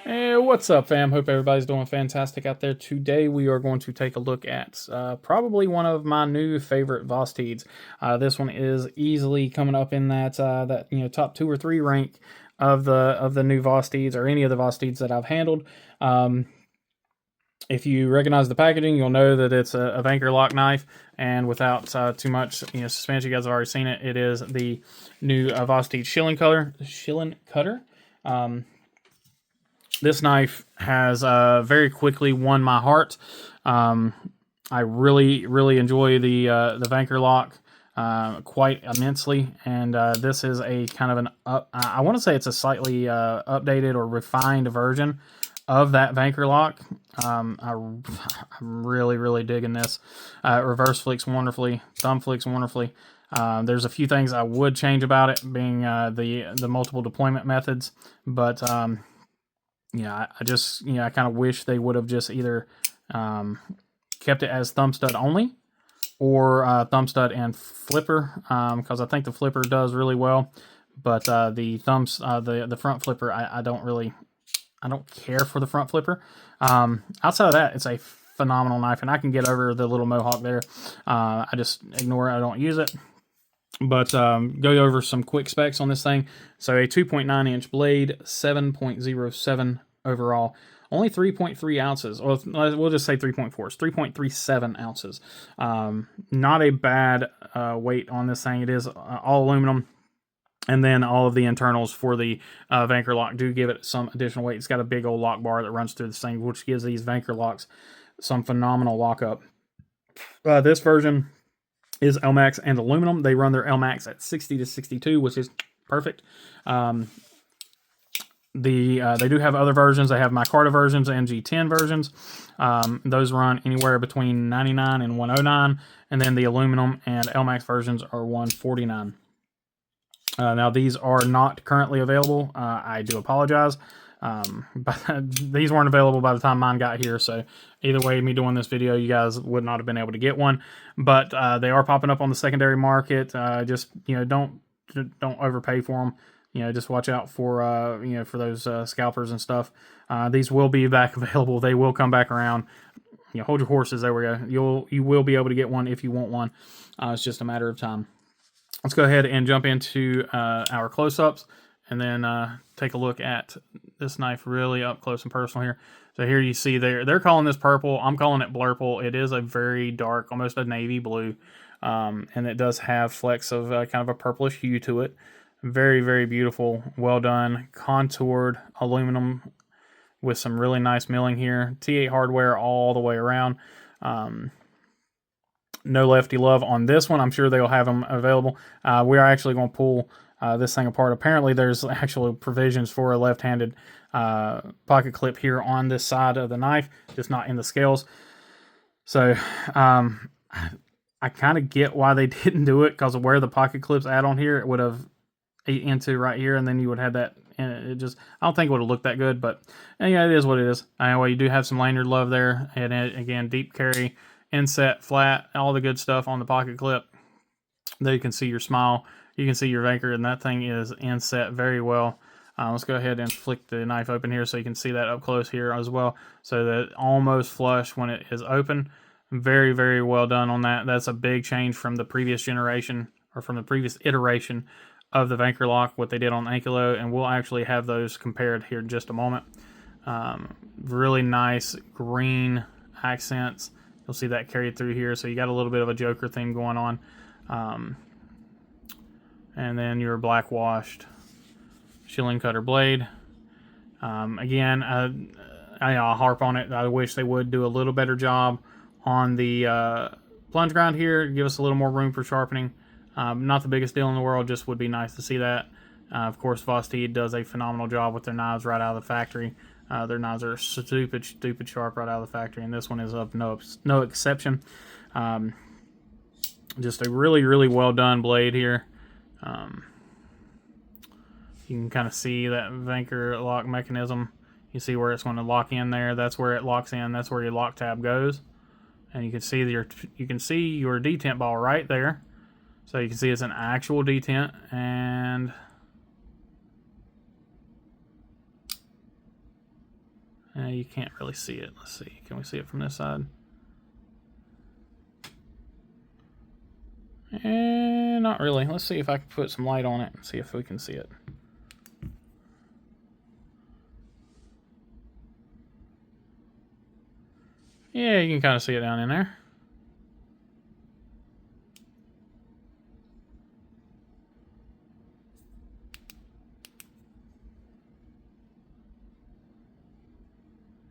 Hey, what's up, fam? Hope everybody's doing fantastic out there. Today we are going to take a look at probably one of my new favorite Vosteeds. This one is easily coming up in that top 2 or 3 rank of the new Vosteeds, or any of the Vosteeds that I've handled. If you recognize the packaging, you'll know that it's a Vanchor lock knife, and without too much suspense, you guys have already seen it. It is the new Vosteed Shilin cutter. This knife has very quickly won my heart. I really enjoy the Vanchor lock quite immensely, and this is a kind of I want to say it's a slightly updated or refined version of that Vanchor lock. I'm really digging this. Reverse flicks wonderfully, thumb flicks wonderfully. There's a few things I would change about it, being the multiple deployment methods, but yeah, I kind of wish they would have just either kept it as thumb stud only, or thumb stud and flipper, because I think the flipper does really well, but the front flipper, I don't care for the front flipper. Outside of that, it's a phenomenal knife, and I can get over the little mohawk there. I just ignore it. I don't use it. But go over some quick specs on this thing. So a 2.9 inch blade, 7.07 overall, only 3.3 ounces. Or we'll just say 3.4. It's 3.37 ounces. Not a bad weight on this thing. It is all aluminum. And then all of the internals for the Vanchor lock do give it some additional weight. It's got a big old lock bar that runs through this thing, which gives these Vanchor locks some phenomenal lockup. This version is LMAX and aluminum. They run their LMAX at 60 to 62, which is perfect. They do have other versions. They have micarta versions and G10 versions. Those run anywhere between 99 and 109, and then the aluminum and LMAX versions are 149. Now these are not currently available. I do apologize. But these weren't available by the time mine got here, so either way, me doing this video, you guys would not have been able to get one. But they are popping up on the secondary market. Just don't overpay for them. Just watch out for for those scalpers and stuff. These will be back available. They will come back around. Hold your horses. There we go. You will be able to get one if you want one. It's just a matter of time. Let's go ahead and jump into our close-ups, and then take a look at this knife really up close and personal here. So here you see they're calling this purple. I'm calling it blurple. It is a very dark, almost a navy blue, and it does have flecks of kind of a purplish hue to it. Very beautiful, well done, contoured aluminum with some really nice milling here. T8 hardware all the way around. No lefty love on this one. I'm sure they'll have them available. We are actually going to pull this thing apart. Apparently there's actual provisions for a left-handed pocket clip here on this side of the knife, just not in the scales. So I kind of get why they didn't do it, because of where the pocket clip's at on here. It would have ate into right here, and then you would have that, and I don't think it would have looked that good, but yeah, it is what it is. Anyway, you do have some lanyard love there, and again, deep carry, inset, flat, all the good stuff on the pocket clip. There you can see your smile. You can see your Vanchor, and that thing is inset very well. Let's go ahead and flick the knife open here so you can see that up close here as well. So that almost flush when it is open. Very well done on that. That's a big change from the previous generation, or from the previous iteration of the Vanchor lock, what they did on Ankylo, and we'll actually have those compared here in just a moment. Really nice green accents. You'll see that carried through here, so you got a little bit of a Joker theme going on. And then your black washed shilling cutter blade. Again, I'll harp on it. I wish they would do a little better job on the plunge ground here. Give us a little more room for sharpening. Not the biggest deal in the world, just would be nice to see that. Of course, Vosteed does a phenomenal job with their knives right out of the factory. Their knives are stupid sharp right out of the factory, and this one is of no exception. Just a really well done blade here. You can kind of see that Vanchor lock mechanism. You see where it's going to lock in there. That's where it locks in. That's where your lock tab goes, and you can see your detent ball right there. So you can see it's an actual detent, and You can't really see it. Let's see. Can we see it from this side? Not really. Let's see if I can put some light on it and see if we can see it. Yeah, you can kind of see it down in there.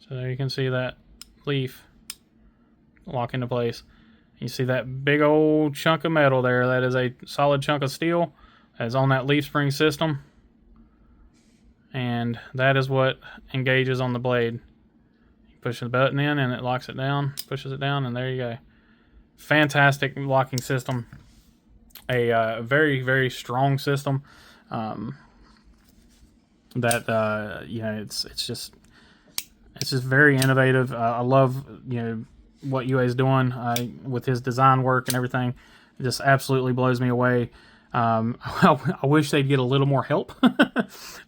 So there you can see that leaf lock into place. You see that big old chunk of metal there. That is a solid chunk of steel that is on that leaf spring system. And that is what engages on the blade. You push the button in and it locks it down, pushes it down, and there you go. Fantastic locking system. A very, very strong system. That you know, it's just very innovative. I love, you know, what UA is doing with his design work and everything. It just absolutely blows me away. I wish they'd get a little more help.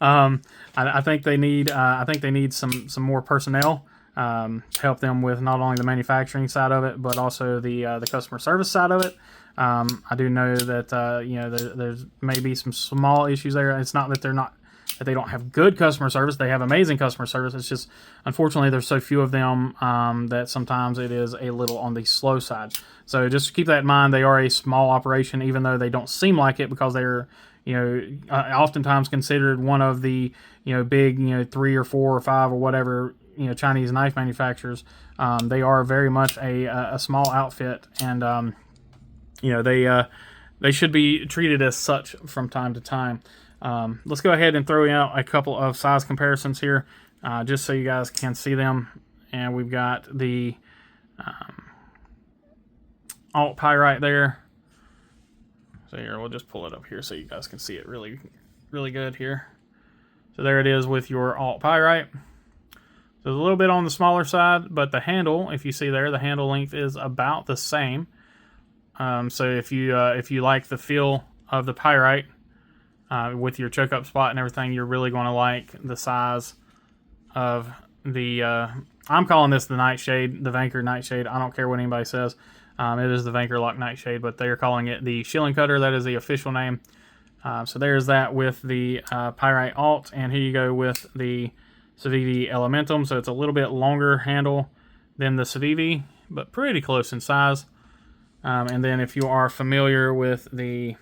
I think they need some more personnel to help them with not only the manufacturing side of it, but also the customer service side of it. I do know that you know, there's maybe some small issues there. It's not that they don't have good customer service. They have amazing customer service. It's just, unfortunately, there's so few of them that sometimes it is a little on the slow side. So just keep that in mind. They are a small operation, even though they don't seem like it, because they're, you know, oftentimes considered one of the, you know, big, you know, 3 or 4 or 5 or whatever, you know, Chinese knife manufacturers. They are very much a small outfit, and you know, they should be treated as such from time to time. Let's go ahead and throw out a couple of size comparisons here, just so you guys can see them. And we've got the alt pyrite there. So here, we'll just pull it up here so you guys can see it really, really good here. So there it is with your alt pyrite. So it's a little bit on the smaller side, but the handle, if you see there, the handle length is about the same. So if you like the feel of the pyrite, with your choke up spot and everything, you're really going to like the size of the, I'm calling this the Nightshade, the Vanchor Nightshade. I don't care what anybody says. It is the Vanchor Lock Nightshade, but they're calling it the Shilin Cutter. That is the official name. So there's that with the Pyrite Alt, and here you go with the Civivi Elementum. So it's a little bit longer handle than the Civivi, but pretty close in size. And then if you are familiar with the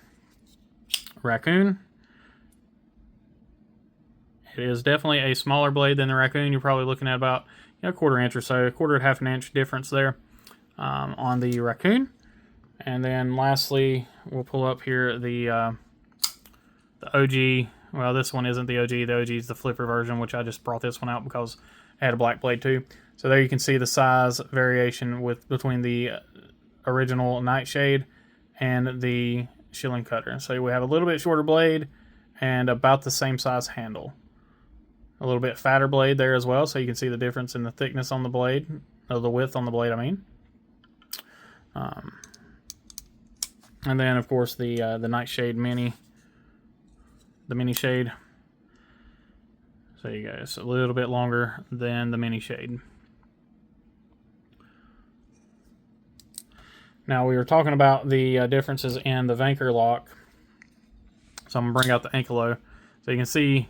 Raccoon, it is definitely a smaller blade than the Raccoon. You're probably looking at about, you know, 1/4 inch or so, 1/4 to 1/2 inch difference there on the Raccoon. And then lastly, we'll pull up here the OG. Well, this one isn't the OG. The OG is the flipper version, which I just brought this one out because it had a black blade too. So there you can see the size variation between the original Nightshade and the Shilin Cutter. So we have a little bit shorter blade and about the same size handle. A little bit fatter blade there as well, so you can see the difference in the thickness on the blade, or the width on the blade, I mean. And then, of course, the Nightshade Mini, the Mini Shade. So you go, it's a little bit longer than the Mini Shade. Now, we were talking about the differences in the Vanchor lock. So I'm going to bring out the Ankylo so you can see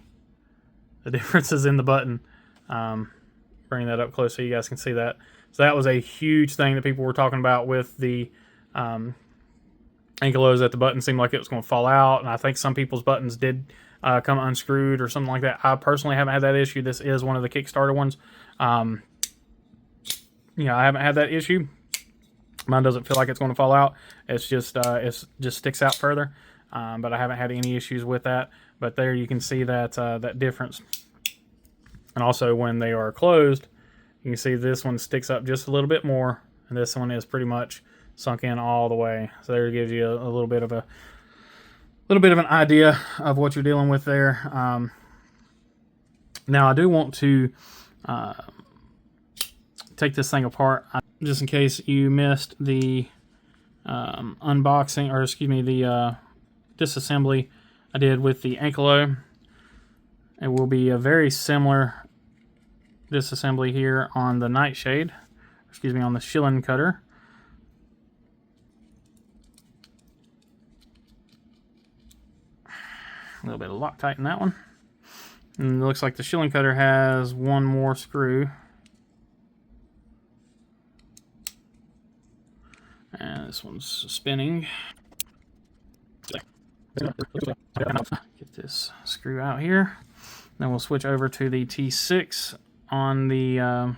the differences in the button. Bring that up close so you guys can see that. So that was a huge thing that people were talking about with the Ankylos, that the button seemed like it was going to fall out. And I think some people's buttons did come unscrewed or something like that. I personally haven't had that issue. This is one of the Kickstarter ones. You know, I haven't had that issue. Mine doesn't feel like it's going to fall out. It's just sticks out further. But I haven't had any issues with that. But there you can see that that difference. And also when they are closed, you can see this one sticks up just a little bit more, and this one is pretty much sunk in all the way. So there it gives you a little bit of an idea of what you're dealing with there. Now I do want to take this thing apart, just in case you missed the unboxing, or excuse me, the disassembly I did with the Ankylo. It will be a very similar disassembly here on the nightshade, excuse me, on the Shilin cutter. A little bit of Loctite in that one. And it looks like the Shilin cutter has one more screw. And this one's spinning. Get this screw out here. Then we'll switch over to the T6 on the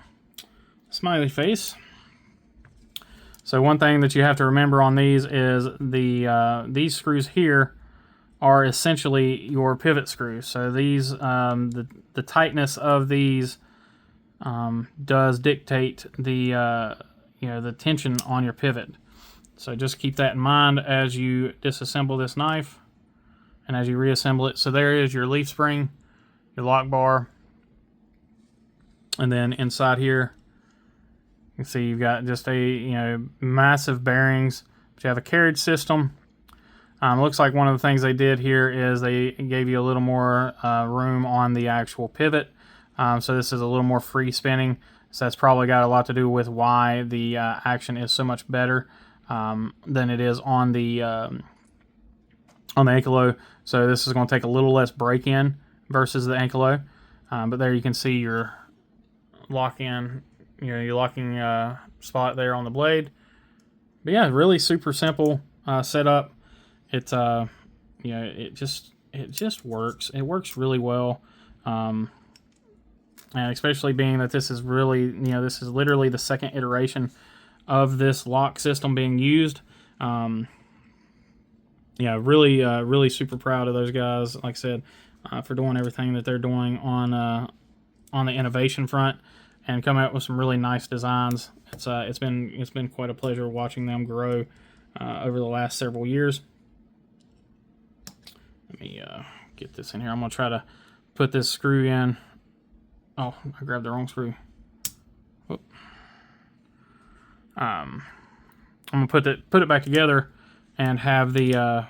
smiley face. So one thing that you have to remember on these is these screws here are essentially your pivot screws. So these, the tightness of these does dictate the the tension on your pivot. So just keep that in mind as you disassemble this knife and as you reassemble it. So there is your leaf spring, your lock bar, and then inside here you can see you've got just a massive bearings. But you have a carriage system. Looks like one of the things they did here is they gave you a little more room on the actual pivot. So this is a little more free spinning. So that's probably got a lot to do with why the action is so much better than it is on the Ankelo. So this is going to take a little less break-in versus the Ankelo. But there you can see your lock-in, your locking spot there on the blade. But yeah, really super simple setup. It's it just works. It works really well, and especially being that this is really this is literally the second iteration of this lock system being used. Yeah, really super proud of those guys. Like I said, for doing everything that they're doing on the innovation front and coming up with some really nice designs. It's been quite a pleasure watching them grow over the last several years. Let me get this in here. I'm going to try to put this screw in. Oh, I grabbed the wrong screw. Whoop. I'm going to put it back together and have the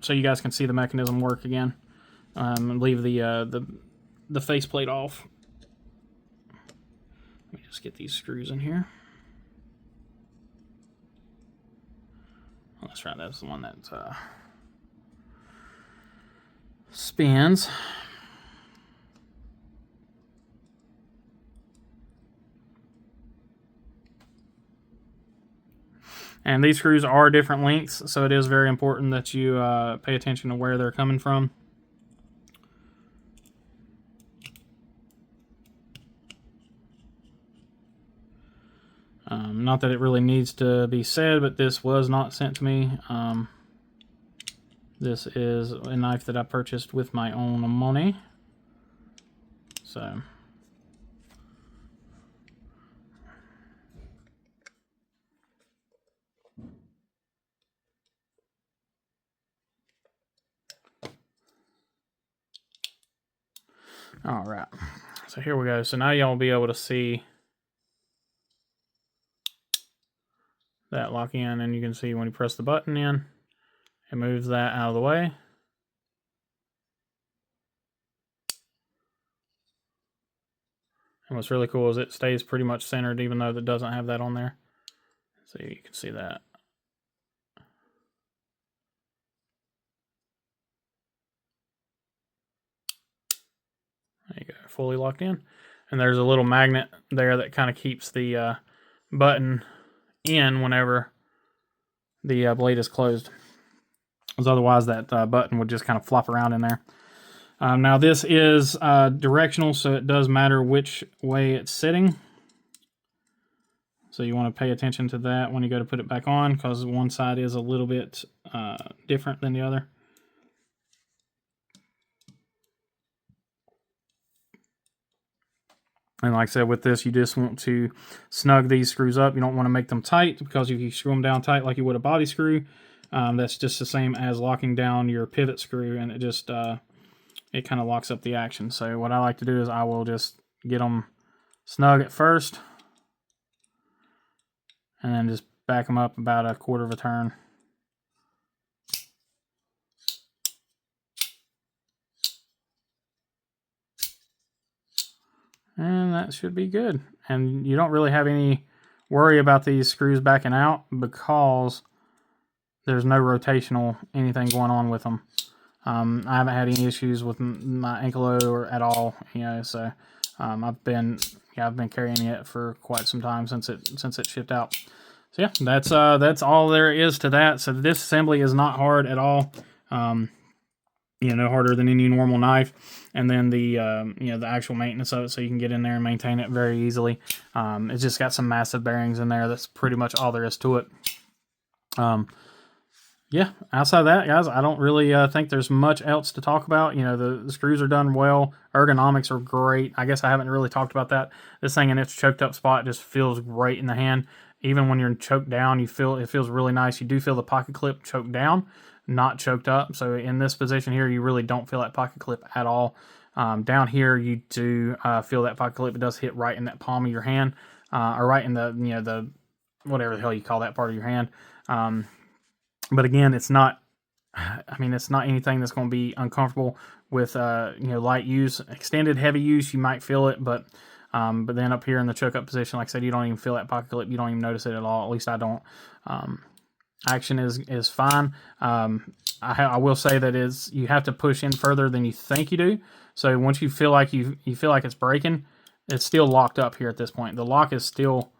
so you guys can see the mechanism work again. And leave the faceplate off. Let me just get these screws in here. That's right. That's the one that spins. And these screws are different lengths, so it is very important that you pay attention to where they're coming from. Not that it really needs to be said, but this was not sent to me. This is a knife that I purchased with my own money. So all right, so here we go. So now y'all will be able to see that lock in, and you can see when you press the button in, it moves that out of the way. And what's really cool is it stays pretty much centered even though it doesn't have that on there. So you can see that. There you go, fully locked in. And there's a little magnet there that kind of keeps the button in whenever the blade is closed. Because otherwise that button would just kind of flop around in there. Now this is directional, so it does matter which way it's sitting. So you want to pay attention to that when you go to put it back on, because one side is a little bit different than the other. And like I said, with this, you just want to snug these screws up. You don't want to make them tight, because if you screw them down tight like you would a body screw, that's just the same as locking down your pivot screw, and it just it kind of locks up the action. So what I like to do is I will just get them snug at first, and then just back them up about a quarter of a turn. And that should be good. And you don't really have any worry about these screws backing out because there's no rotational anything going on with them. I haven't had any issues with my ankle or at all, you know. So I've been carrying it for quite some time since it shipped out. So yeah, that's all there is to that. So the disassembly is not hard at all. You know, no harder than any normal knife. And then the you know, the actual maintenance of it, so you can get in there and maintain it very easily. It's just got some massive bearings in there. That's pretty much all there is to it. Yeah, outside of that, guys, I don't really think there's much else to talk about. You know, the screws are done well. Ergonomics are great. I guess I haven't really talked about that. This thing in its choked up spot just feels great in the hand. Even when you're choked down, it feels really nice. You do feel the pocket clip choked down, not choked up. So in this position here, you really don't feel that pocket clip at all. Down here, you do feel that pocket clip. It does hit right in that palm of your hand, or right in the, you know, the whatever the hell you call that part of your hand. But again, it's not. I mean, it's not anything that's going to be uncomfortable with you know, light use. Extended heavy use, you might feel it, but then up here in the choke up position, like I said, you don't even feel that pocket clip. You don't even notice it at all. At least I don't. Action is fine. I will say that you have to push in further than you think you do. So once you feel like you feel like it's breaking, it's still locked up here at this point. The lock is still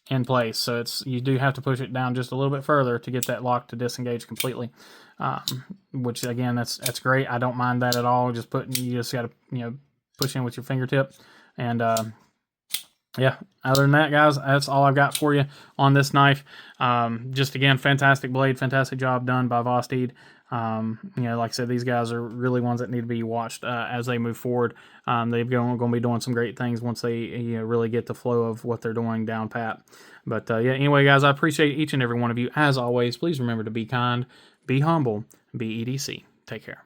in place, so you do have to push it down just a little bit further to get that lock to disengage completely. Which again, that's great. I don't mind that at all. You just got to, you know, push in with your fingertip. And yeah, other than that, guys, that's all I've got for you on this knife. Just again, fantastic blade, fantastic job done by Vosteed. You know, like I said, these guys are really ones that need to be watched as they move forward. They're going to be doing some great things once they, you know, really get the flow of what they're doing down pat. But yeah, anyway, guys, I appreciate each and every one of you. As always, please remember to be kind, be humble, be EDC. Take care.